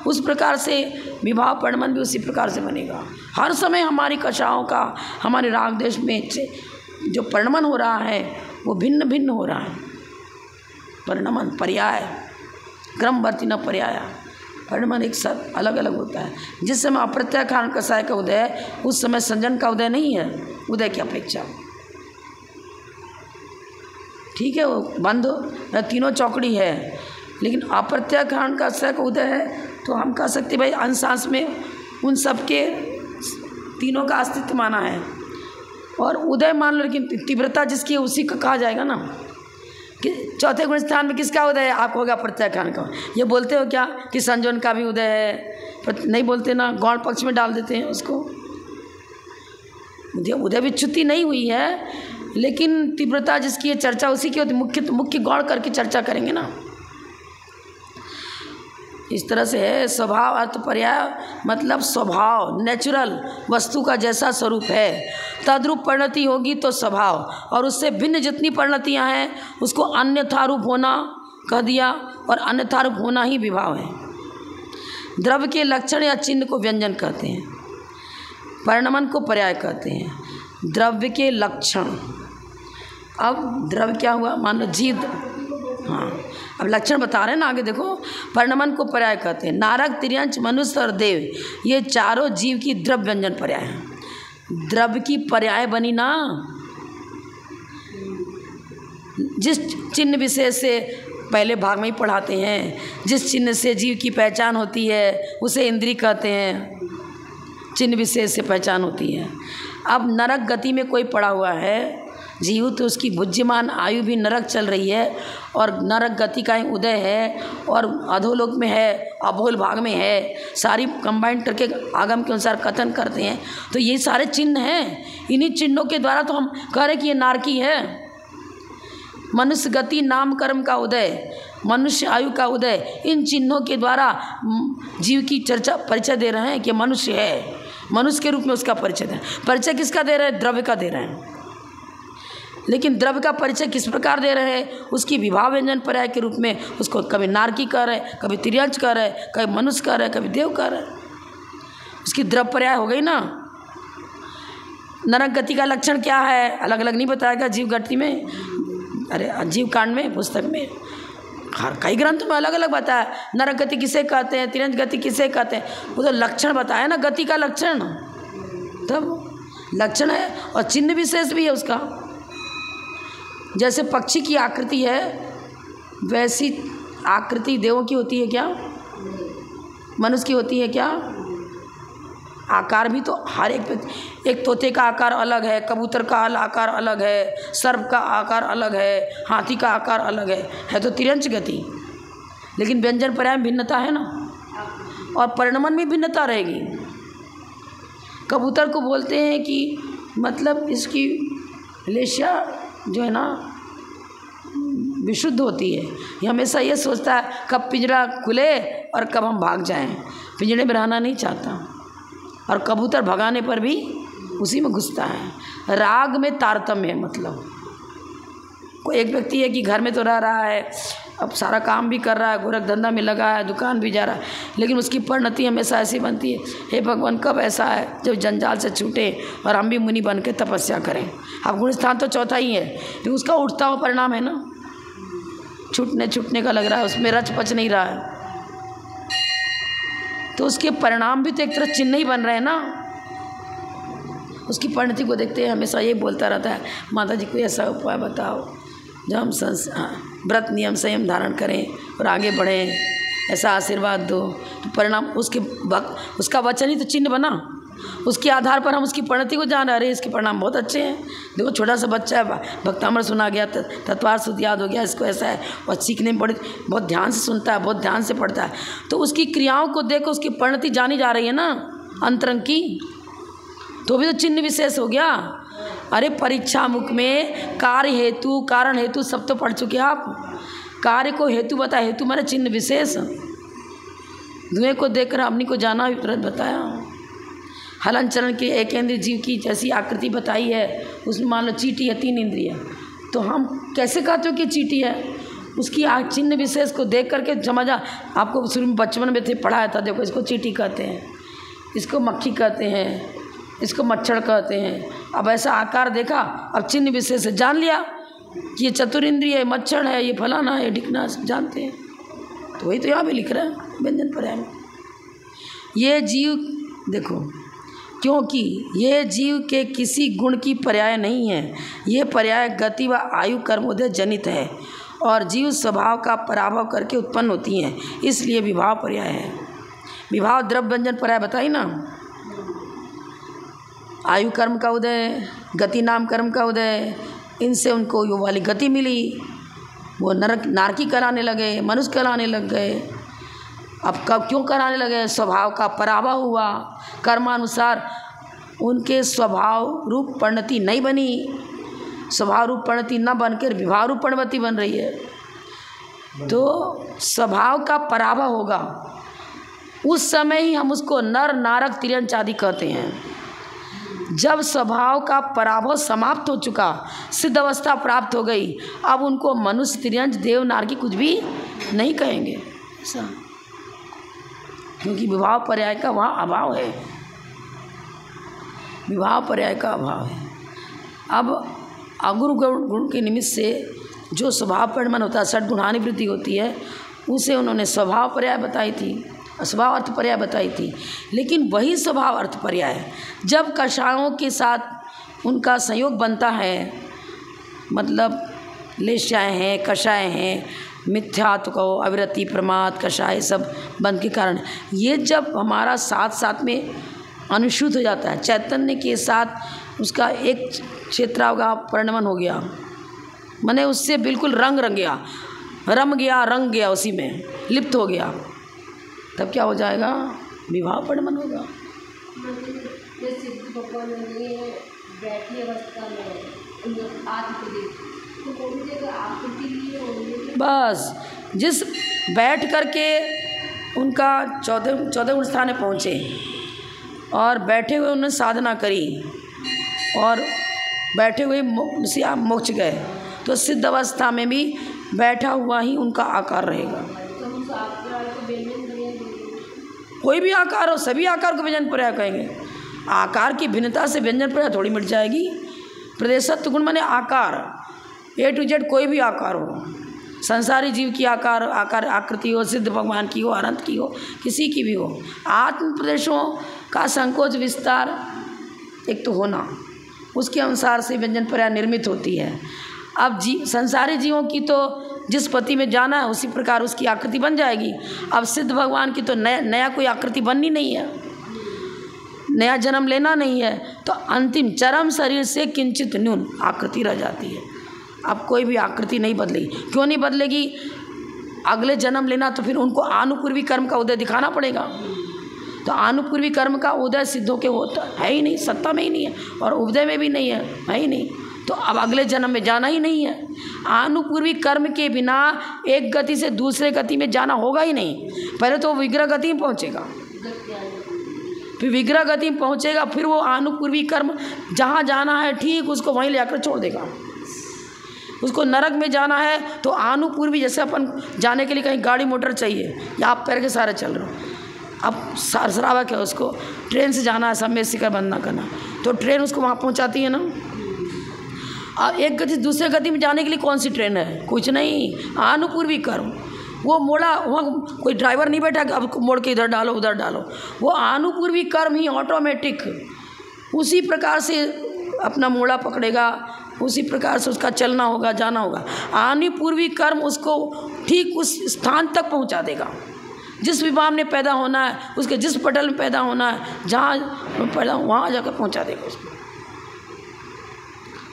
उस प्रकार से विभाव परिणमन भी उसी प्रकार से बनेगा। हर समय हमारी कक्षाओं का, हमारे राग देश में जो परिणमन हो रहा है वो भिन्न भिन्न हो रहा है। परिणमन पर्याय क्रमवर्ती न पर्याय, परिणमन एक साथ अलग अलग होता है। जिस समय अप्रत्याख्यान कसाय का उदय है उस समय संजन का उदय नहीं है, उदय की अपेक्षा। ठीक है, वो बंद हो, तीनों चौकड़ी है, लेकिन अप्रत्याख्यान कसाय का उदय है तो हम कह सकते भाई अंशांश में उन सबके तीनों का अस्तित्व माना है और उदय मान लो, लेकिन तीव्रता जिसकी है उसी का कहा जाएगा ना। कि चौथे गुण स्थान में किसका उदय है, आपको होगा प्रत्याख्यान का। ये बोलते हो क्या कि संजोन का भी उदय है? नहीं बोलते ना, गौण पक्ष में डाल देते हैं उसको। उदय विच्युति नहीं हुई है, लेकिन तीव्रता जिसकी है चर्चा उसी की होती। मुख्य गौण करके चर्चा करेंगे ना। इस तरह से है स्वभाव अर्थ पर्याय, मतलब स्वभाव नेचुरल वस्तु का जैसा स्वरूप है तद्रूप परिणति होगी तो स्वभाव, और उससे भिन्न जितनी परिणतियाँ हैं उसको अन्यथा रूप होना कह दिया, और अन्यथा रूप होना ही विभाव है। द्रव्य के लक्षण या चिन्ह को व्यंजन कहते हैं, परिणमन को पर्याय कहते हैं। द्रव्य के लक्षण, अब द्रव्य क्या हुआ, मान लो जीव, हाँ अब लक्षण बता रहे हैं ना आगे देखो। परिणमन को पर्याय कहते हैं। नारक, तिर्यंच, मनुष्य और देव, ये चारों जीव की द्रव्य व्यंजन पर्याय हैं। द्रव्य की पर्याय बनी ना, जिस चिन्ह विशेष से पहले भाग में ही पढ़ाते हैं, जिस चिन्ह से जीव की पहचान होती है उसे इंद्रिय कहते हैं। चिन्ह विशेष से पहचान होती है। अब नरक गति में कोई पड़ा हुआ है जीव, तो उसकी भुज्यमान आयु भी नरक चल रही है और नरक गति का ही उदय है, और अधोलोक में है, अभोल भाग में है, सारी कंबाइंड करके आगम के अनुसार कथन करते हैं। तो ये सारे चिन्ह हैं, इन्हीं चिन्हों के द्वारा तो हम कह रहे कि ये नारकी है। मनुष्य गति, नाम कर्म का उदय, मनुष्य आयु का उदय, इन चिन्हों के द्वारा जीव की चर्चा परिचय दे रहे हैं कि मनुष्य है, मनुष्य के रूप में उसका परिचय दें। परिचय किसका दे रहे हैं? द्रव्य का दे रहे हैं। लेकिन द्रव्य का परिचय किस प्रकार दे रहे हैं? उसकी विभाव व्यंजन पर्याय के रूप में उसको कभी नारकी कह रहे, कभी तिर्यंच कह रहे, कभी मनुष्य कह रहे, कभी देव कह रहे। उसकी द्रव्य पर्याय हो गई ना। नरक गति का लक्षण क्या है, अलग अलग नहीं बताएगा जीव गति में, अरे जीव कांड में पुस्तक में हर कई ग्रंथ में अलग अलग बताया। नरक गति किसे कहते हैं, तिरंज गति किसे कहते हैं, वो तो लक्षण बताया ना, गति का लक्षण, तब लक्षण है और चिन्ह विशेष भी है उसका। जैसे पक्षी की आकृति है वैसी आकृति देवों की होती है क्या, मनुष्य की होती है क्या? आकार भी तो हर एक तोते का आकार अलग है, कबूतर का आकार अलग है, सर्प का आकार अलग है, हाथी का आकार अलग है तो तिरंज गति, लेकिन व्यंजन पर्याय में भिन्नता है ना, और परिणमन में भिन्नता रहेगी। कबूतर को बोलते हैं कि मतलब इसकी लेशिया जो है ना विशुद्ध होती है, ये हमेशा ये सोचता है कब पिंजरा खुले और कब हम भाग जाएं, पिंजरे में रहना नहीं चाहता, और कबूतर भगाने पर भी उसी में घुसता है। राग में तारतम्य है, मतलब कोई एक व्यक्ति है कि घर में तो रह रहा है, अब सारा काम भी कर रहा है, गोरख धंधा में लगा है, दुकान भी जा रहा है, लेकिन उसकी परिणति हमेशा ऐसी बनती है, हे भगवान कब ऐसा है जब जंजाल से छूटे और हम भी मुनि बन के तपस्या करें। अब गुणस्थान तो चौथा ही है, लेकिन उसका उठता हुआ परिणाम है ना, छूटने का लग रहा है, उसमें रच पच नहीं रहा है, तो उसके परिणाम भी तो एक तरह चिन्ह ही बन रहे हैं ना। उसकी परिणति को देखते हैं हमेशा ये बोलता रहता है, माता जी कोई ऐसा उपाय बताओ जो हम व्रत नियम संयम धारण करें और आगे बढ़ें, ऐसा आशीर्वाद दो। तो परिणाम उसका वचन ही तो चिन्ह बना, उसके आधार पर हम उसकी परिणति को जान रहे हैं, इसके परिणाम बहुत अच्छे हैं। देखो छोटा सा बच्चा है, भक्तामृत सुना गया, तत्वार शुद्ध याद हो गया, इसको ऐसा है, और सीखने में बहुत ध्यान से सुनता है, बहुत ध्यान से पढ़ता है, तो उसकी क्रियाओं को देखो उसकी परिणति जानी जा रही है ना अंतरंग की, तो भी तो चिन्ह विशेष हो गया। अरे परीक्षा मुख में कार्य हेतु कारण हेतु सब तो पढ़ चुके आप, कार्य को हेतु बताया, हेतु माने चिन्ह विशेष, धुएं को देखकर अपनी को जाना भी बताया। हलन चरण के एक इंद्रिय जीव की जैसी आकृति बताई है, उसमें मान लो चींटी है, 3 इंद्रिय, तो हम कैसे कहते हो कि चींटी है, उसकी चिन्ह विशेष को देख करके समझा। आपको शुरू में बचपन में थे पढ़ाया था, देखो इसको चींटी कहते हैं, इसको मक्खी कहते हैं, इसको मच्छर कहते हैं। अब ऐसा आकार देखा, अब चिन्ह विशेष से जान लिया कि ये चतुरिंद्रिय है, मच्छर है, ये फलाना है, ढिकना, सब जानते हैं। तो वही तो यहाँ भी लिख रहा है व्यंजन पर्याय में। ये जीव देखो, क्योंकि ये जीव के किसी गुण की पर्याय नहीं है, ये पर्याय गति व आयु कर्मोदय जनित है और जीव स्वभाव का पराभव करके उत्पन्न होती हैं, इसलिए विभाव पर्याय है। विभाव द्रव्य व्यंजन पर्याय बताई ना, आयु कर्म का उदय, गति नाम कर्म का उदय, इनसे उनको यो वाली गति मिली, वो नारकी कराने लगे, मनुष्य कराने लग गए। अब कब क्यों कराने लगे, स्वभाव का पराभव हुआ, कर्मानुसार उनके स्वभाव रूप परिणति नहीं बनी, स्वभाव रूप परिणति न बनकर विभाव रूप परिणति बन रही है, तो स्वभाव का पराभव होगा, उस समय ही हम उसको नर नारक तिर्यंच आदि कहते हैं। जब स्वभाव का पराभव समाप्त हो चुका, सिद्ध अवस्था प्राप्त हो गई, अब उनको मनुष्य तिर्यंच देव नारकी कुछ भी नहीं कहेंगे, ऐसा, क्योंकि विभाव पर्याय का वहाँ अभाव है, विभाव पर्याय का अभाव है। अब अगुरु गुण के निमित्त से जो स्वभाव परिणमन होता है, षट गुणानि वृद्धि होती है, उसे उन्होंने स्वभाव पर्याय बताई थी, स्वभाव अर्थ पर्याय बताई थी। लेकिन वही स्वभाव अर्थ पर्याय जब कषायों के साथ उनका संयोग बनता है, मतलब लेशाएँ हैं, कषाय हैं, मिथ्यात्व को अविरति प्रमाद कषाय सब बंद के कारण, ये जब हमारा साथ साथ में अनुशुद्ध हो जाता है, चैतन्य के साथ उसका एक क्षेत्रावगा परिणमन हो गया, माने उससे बिल्कुल रंग गया, रम गया, रंग गया, उसी में लिप्त हो गया, तब क्या हो जाएगा, विभाव परिणमन होगा। बस जिस बैठ करके उनका 14 स्थान में पहुँचे और बैठे हुए उन्होंने साधना करी और बैठे हुए मोक्ष गए, तो सिद्ध अवस्था में भी बैठा हुआ ही उनका आकार रहेगा। कोई भी आकार हो, सभी आकार को व्यंजन पर्याय कहेंगे। आकार की भिन्नता से व्यंजन पर्याय थोड़ी मिट जाएगी। प्रदेशत्व गुण माने आकार, A to Z कोई भी आकार हो, संसारी जीव की आकार आकृति हो, सिद्ध भगवान की हो, अनंत की हो, किसी की भी हो, आत्म प्रदेशों का संकोच विस्तार एक तो होना, उसके अनुसार से व्यंजन पर्याय निर्मित होती है। अब संसारी जीवों की तो जिस पति में जाना है उसी प्रकार उसकी आकृति बन जाएगी। अब सिद्ध भगवान की तो नया कोई आकृति बननी नहीं है, नया जन्म लेना नहीं है, तो अंतिम चरम शरीर से किंचित न्यून आकृति रह जाती है। अब कोई भी आकृति नहीं बदलेगी। क्यों नहीं बदलेगी? अगले जन्म लेना तो फिर उनको आनुपूर्वी कर्म का उदय दिखाना पड़ेगा। तो आनुपूर्वी कर्म का उदय सिद्धों के होता है ही नहीं, सत्ता में ही नहीं है, और उदय में भी नहीं है ही नहीं। तो अब अगले जन्म में जाना ही नहीं है। आनुपूर्वी कर्म के बिना एक गति से दूसरे गति में जाना होगा ही नहीं। पहले तो विग्रह गति में पहुँचेगा, फिर विग्रह गति में पहुँचेगा, फिर वो आनुपूर्वी कर्म जहाँ जाना है ठीक उसको वहीं ले आकर छोड़ देगा। उसको नरक में जाना है तो आनुपूर्वी, जैसे अपन जाने के लिए कहीं गाड़ी मोटर चाहिए या आप पैर के सहारे चल रहे हो, अब श्रावक है, उसको ट्रेन से जाना है, समय शिखर बंदना करना, तो ट्रेन उसको वहाँ पहुँचाती है ना। अब एक गति से दूसरे गति में जाने के लिए कौन सी ट्रेन है? कुछ नहीं, आनुपूर्वी कर्म। वो मोड़ा, वहाँ कोई ड्राइवर नहीं बैठा कि अब मोड़ के इधर डालो उधर डालो, वो आनुपूर्वी कर्म ही ऑटोमेटिक उसी प्रकार से अपना मोड़ा पकड़ेगा, उसी प्रकार से उसका चलना होगा, जाना होगा। आनुपूर्वी कर्म उसको ठीक उस स्थान तक पहुंचा देगा। जिस विभाग में पैदा होना है, उसके जिस पटल में पैदा होना है, जहाँ पैदा वहाँ जाकर पहुंचा देगा उसको।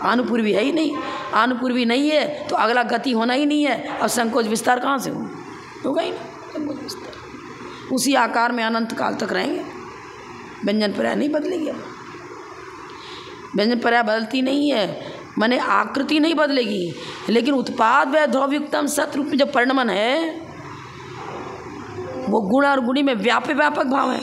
आनुपूर्वी है ही नहीं, आनुपूर्वी नहीं है तो अगला गति होना ही नहीं है। अब संकोच विस्तार कहाँ से होगा ही नहीं, संकोच विस्तार उसी आकार में अनंत काल तक रहेंगे। व्यंजन पर्याय नहीं बदलेगी। अब व्यंजन पर्याय बदलती नहीं है, माने आकृति नहीं बदलेगी, लेकिन उत्पाद व ध्रुवयुक्तम सत रूप में जो परिणमन है वो गुण और गुणी में व्यापक भाव है।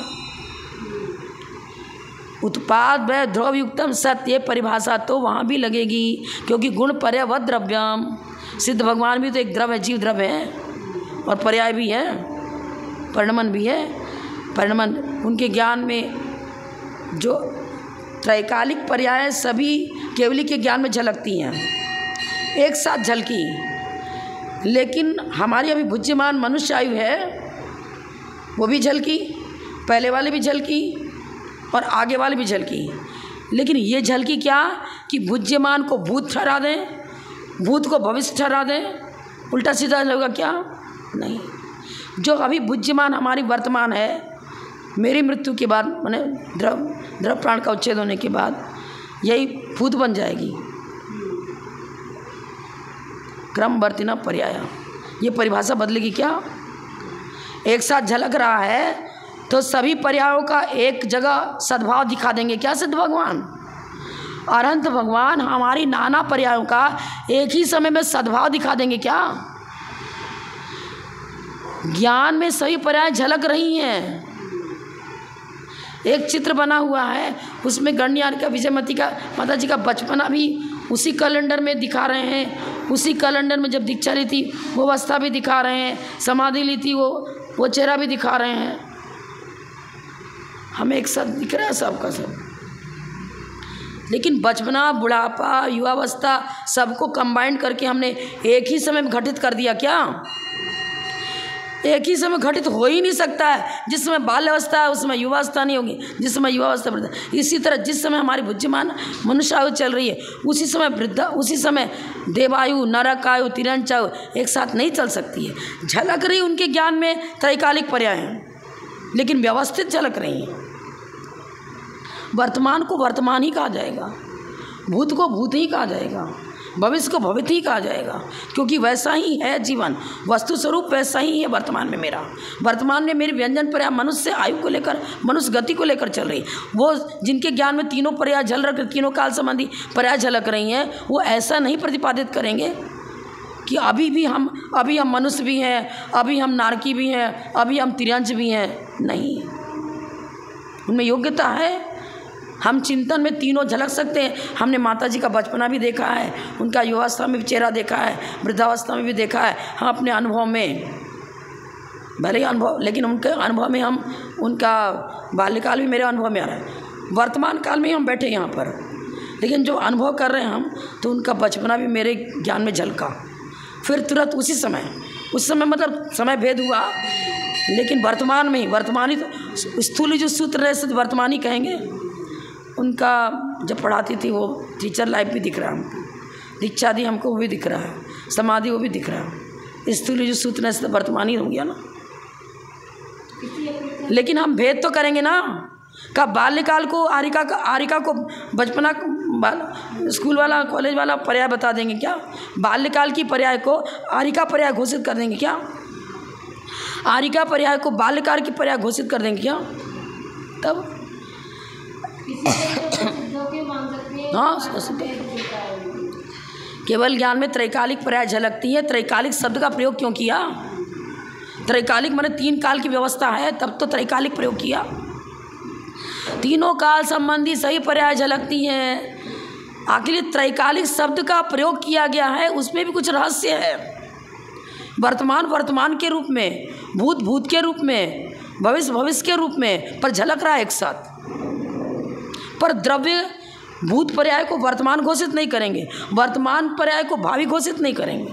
उत्पाद व ध्रुवयुक्तम सत, ये परिभाषा तो वहाँ भी लगेगी, क्योंकि गुण पर्यावत द्रव्यम, सिद्ध भगवान भी तो एक द्रव्य, जीव द्रव्य है, और पर्याय भी है, परिणमन भी है। परिणमन उनके ज्ञान में जो त्रैकालिक पर्याय सभी केवली के ज्ञान में झलकती हैं, एक साथ झलकी। लेकिन हमारी अभी बुद्धिमान मनुष्य आयु है वो भी झलकी, पहले वाले भी झलकी और आगे वाले भी झलकी। लेकिन ये झलकी क्या कि बुद्धिमान को भूत ठहरा दें, भूत को भविष्य ठहरा दें, उल्टा सीधा होगा क्या? नहीं। जो अभी बुद्धिमान हमारी वर्तमान है, मेरी मृत्यु के बाद माने द्रव प्राण का उच्छेद होने के बाद यही भूत बन जाएगी। क्रमवर्तिना पर्याय, ये परिभाषा बदलेगी क्या? एक साथ झलक रहा है तो सभी पर्यायों का एक जगह सद्भाव दिखा देंगे क्या सिद्ध भगवान? अनंत भगवान हमारी नाना पर्यायों का एक ही समय में सद्भाव दिखा देंगे क्या? ज्ञान में सभी पर्याय झलक रही हैं। एक चित्र बना हुआ है, उसमें गणियार का, विजयमती का, माता जी का बचपना भी उसी कैलेंडर में दिखा रहे हैं। उसी कैलेंडर में जब दीक्षा ली थी वो अवस्था भी दिखा रहे हैं, समाधि ली थी वो चेहरा भी दिखा रहे हैं। हमें एक साथ दिख रहा है सबका सब। लेकिन बचपना, बुढ़ापा, युवावस्था सबको कंबाइन करके हमने एक ही समय में घटित कर दिया क्या? एक ही समय घटित हो ही नहीं सकता है। जिस समय बाल्यावस्था है उस समय युवावस्था नहीं होगी, जिस समय युवावस्था वृद्धा। इसी तरह जिस समय हमारी बुद्धिमान मनुष्य आयु चल रही है उसी समय वृद्धा, उसी समय देवायु, नरक आयु, तिरंच आयु एक साथ नहीं चल सकती है। झलक रही उनके ज्ञान में त्रैकालिक पर्याय हैं, लेकिन व्यवस्थित झलक रही हैं। वर्तमान को वर्तमान ही कहा जाएगा, भूत को भूत ही कहा जाएगा, भविष्य को भविष्य ही कहा जाएगा, क्योंकि वैसा ही है जीवन, वस्तु स्वरूप वैसा ही है वर्तमान में मेरा। वर्तमान में मेरी व्यंजन पर्याय मनुष्य आयु को लेकर, मनुष्य गति को लेकर चल रही। वो जिनके ज्ञान में तीनों पर्याय झल रख, तीनों काल संबंधी पर्याय झलक रही हैं, वो ऐसा नहीं प्रतिपादित करेंगे कि अभी हम मनुष्य भी हैं, अभी हम नारकी भी हैं, अभी हम तिर्यंच भी हैं। नहीं, उनमें योग्यता है। हम चिंतन में तीनों झलक सकते हैं। हमने माता जी का बचपना भी देखा है, उनका युवावस्था में भी चेहरा देखा है, वृद्धावस्था में भी देखा है। हम अपने अनुभव में, भले ही अनुभव, लेकिन उनके अनुभव में हम, उनका बाल्यकाल भी मेरे अनुभव में आ रहा है। वर्तमान काल में ही हम बैठे यहाँ पर, लेकिन जो अनुभव कर रहे हैं हम, तो उनका बचपना भी मेरे ज्ञान में झलका। फिर तुरंत उस समय मतलब समय भेद हुआ, लेकिन वर्तमान में ही, वर्तमानी तो स्थूल जो सूत्र है सिर्फ वर्तमानी कहेंगे। उनका जब पढ़ाती थी वो टीचर लाइफ भी दिख रहा है हमको, दीक्षा दी हमको वो भी दिख रहा है, समाधि वो भी दिख रहा है। स्थूल जो सूत्र है सिर्फ वर्तमानी हो गया ना। लेकिन हम भेद तो करेंगे ना। का बाल्यकाल को आरिका को बचपना स्कूल वाला कॉलेज वाला पर्याय बता देंगे क्या? बाल्यकाल की पर्याय को आरिका पर्याय घोषित कर देंगे क्या? आरिका पर्याय को बाल्यकाल की पर्याय घोषित कर देंगे क्या? तब हाँ, केवल ज्ञान में त्रैकालिक पर्याय झलकती है। त्रैकालिक शब्द का प्रयोग क्यों किया? त्रैकालिक माने 3 काल की व्यवस्था है, तब तो त्रैकालिक प्रयोग किया। तीनों काल संबंधी सही पर्याय झलकती हैं। आखिर त्रैकालिक शब्द का प्रयोग किया गया है, उसमें भी कुछ रहस्य है। वर्तमान के रूप में, भूत के रूप में, भविष्य के रूप में, पर झलक रहा है एक साथ। पर द्रव्य भूत पर्याय को वर्तमान घोषित नहीं करेंगे, वर्तमान पर्याय को भावी घोषित नहीं करेंगे।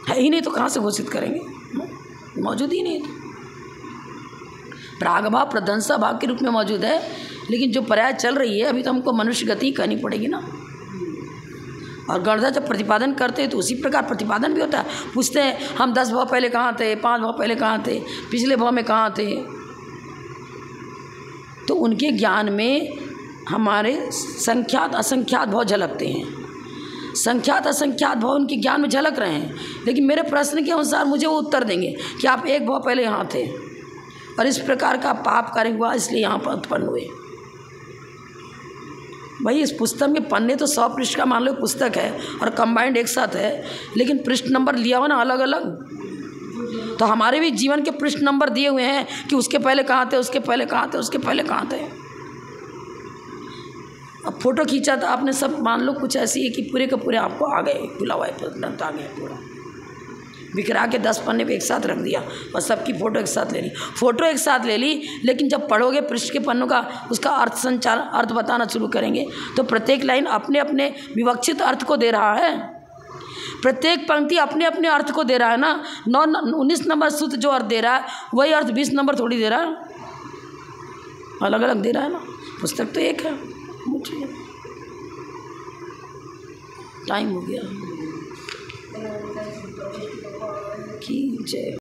है ही नहीं तो कहाँ से घोषित करेंगे? मौजूद ही नहीं। प्रागभाव प्रध्वंसा भाव के रूप में मौजूद है, लेकिन जो पर्याय चल रही है अभी तो हमको मनुष्य गति करनी पड़ेगी ना। और गणधा जब प्रतिपादन करते हैं तो उसी प्रकार प्रतिपादन भी होता है। पूछते हैं हम 10 भाव पहले कहाँ थे, 5 भाव पहले कहाँ थे, पिछले भाव में कहाँ थे। तो उनके ज्ञान में हमारे संख्यात असंख्यात भाव झलकते हैं। संख्यात असंख्यात भाव उनके ज्ञान में झलक रहे हैं, लेकिन मेरे प्रश्न के अनुसार मुझे वो उत्तर देंगे कि आप 1 भाव पहले यहाँ थे और इस प्रकार का पाप कार्य हुआ इसलिए यहाँ पर उत्पन्न हुए। भाई इस पुस्तक में पन्ने तो 100 पृष्ठ का मान लो पुस्तक है और कंबाइंड एक साथ है, लेकिन पृष्ठ नंबर लिया हुआ ना अलग अलग। तो हमारे भी जीवन के पृष्ठ नंबर दिए हुए हैं कि उसके पहले कहाँ थे, उसके पहले कहाँ थे, उसके पहले कहाँ थे। अब फोटो खींचा था आपने, सब मान लो कुछ ऐसी है कि पूरे के पूरे आपको आ गए, खुला हुआ ग्रंथ आ गया पूरा, बिखरा के 10 पन्ने पे एक साथ रख दिया और सबकी फ़ोटो एक साथ ले ली। फ़ोटो एक साथ ले ली, लेकिन जब पढ़ोगे पृष्ठ के पन्नों का उसका अर्थ बताना शुरू करेंगे तो प्रत्येक लाइन अपने अपने विवक्षित अर्थ को दे रहा है। प्रत्येक पंक्ति अपने अपने अर्थ को दे रहा है ना। 19 नंबर सूत्र जो अर्थ दे रहा है वही अर्थ 20 नंबर थोड़ी दे रहा है, अलग अलग दे रहा है ना। पुस्तक तो एक है। टाइम हो गया। की जय।